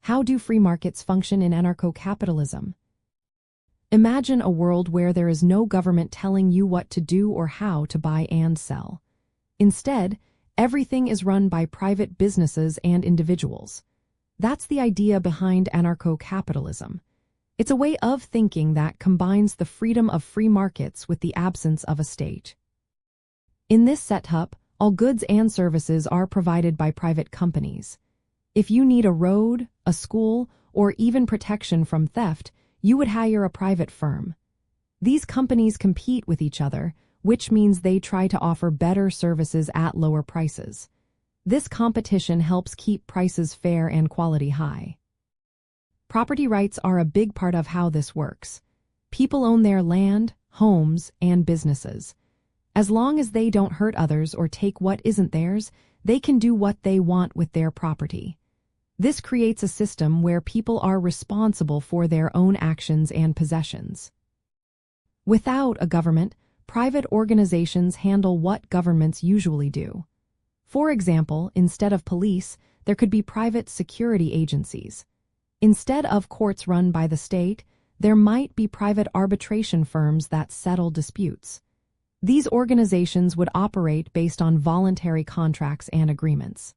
How do free markets function in anarcho-capitalism? Imagine a world where there is no government telling you what to do or how to buy and sell. Instead, everything is run by private businesses and individuals. That's the idea behind anarcho-capitalism. It's a way of thinking that combines the freedom of free markets with the absence of a state. In this setup, all goods and services are provided by private companies. If you need a road, a school, or even protection from theft, you would hire a private firm. These companies compete with each other, which means they try to offer better services at lower prices. This competition helps keep prices fair and quality high. Property rights are a big part of how this works. People own their land, homes, and businesses. As long as they don't hurt others or take what isn't theirs, they can do what they want with their property. This creates a system where people are responsible for their own actions and possessions. Without a government, private organizations handle what governments usually do. For example, instead of police, there could be private security agencies. Instead of courts run by the state, there might be private arbitration firms that settle disputes. These organizations would operate based on voluntary contracts and agreements.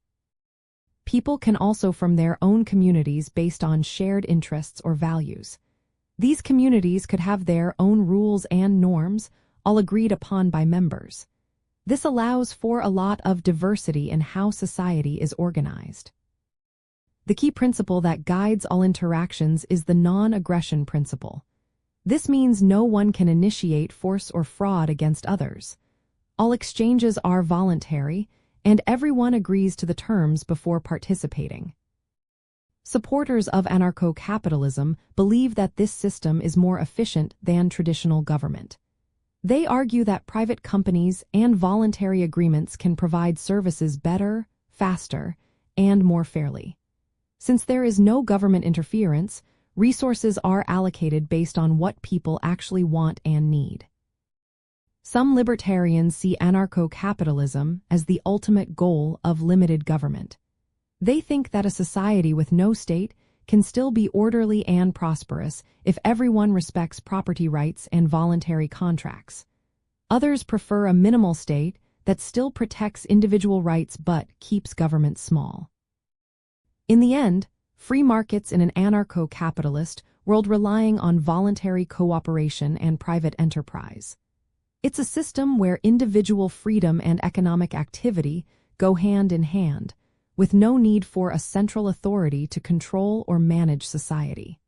People can also form their own communities based on shared interests or values. These communities could have their own rules and norms, all agreed upon by members. This allows for a lot of diversity in how society is organized. The key principle that guides all interactions is the non-aggression principle. This means no one can initiate force or fraud against others. All exchanges are voluntary, and everyone agrees to the terms before participating. Supporters of anarcho-capitalism believe that this system is more efficient than traditional government. They argue that private companies and voluntary agreements can provide services better, faster, and more fairly. Since there is no government interference, resources are allocated based on what people actually want and need. Some libertarians see anarcho-capitalism as the ultimate goal of limited government. They think that a society with no state can still be orderly and prosperous if everyone respects property rights and voluntary contracts. Others prefer a minimal state that still protects individual rights but keeps government small. In the end, free markets in an anarcho-capitalist world relying on voluntary cooperation and private enterprise. It's a system where individual freedom and economic activity go hand in hand, with no need for a central authority to control or manage society.